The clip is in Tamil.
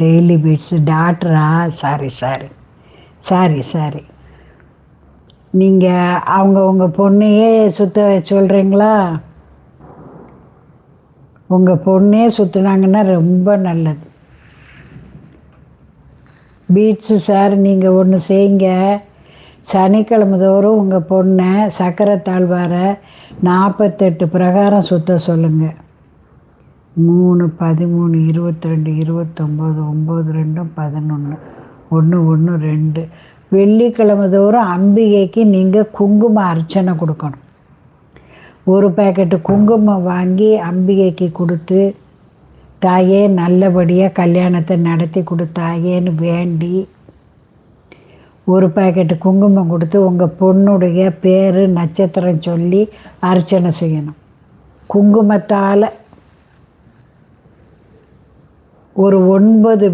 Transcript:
டெய்லி பீட்ஸு டாக்டரா? Sorry sorry sorry sorry. நீங்கள் உங்கள் பொண்ணையே சுற்ற சொல்கிறீங்களா? உங்கள் பொண்ணே சுற்றுனாங்கன்னா ரொம்ப நல்லது. பீட்ஸு சார், நீங்கள் ஒன்று செய்யுங்க. சனிக்கிழமை தோறும் உங்கள் பொண்ணை சக்கரை தாழ்வாரை 48 பிரகாரம் சுற்ற சொல்லுங்கள். 3, 13, 22, 29, 9, 2, 11, 1, 1, 2. வெள்ளிக்கிழமை தோறும் அம்பிகைக்கு நீங்கள் குங்கும அர்ச்சனை கொடுக்கணும். ஒரு பேக்கெட்டு குங்குமம் வாங்கி அம்பிகைக்கு கொடுத்து, தாயே நல்லபடியாக கல்யாணத்தை நடத்தி கொடுத்தாயேன்னு வேண்டி ஒரு பேக்கெட்டு குங்குமம் கொடுத்து உங்கள் பொண்ணுடைய பேர் நட்சத்திரம் சொல்லி அர்ச்சனை செய்யணும். குங்குமத்தால் ஒரு 9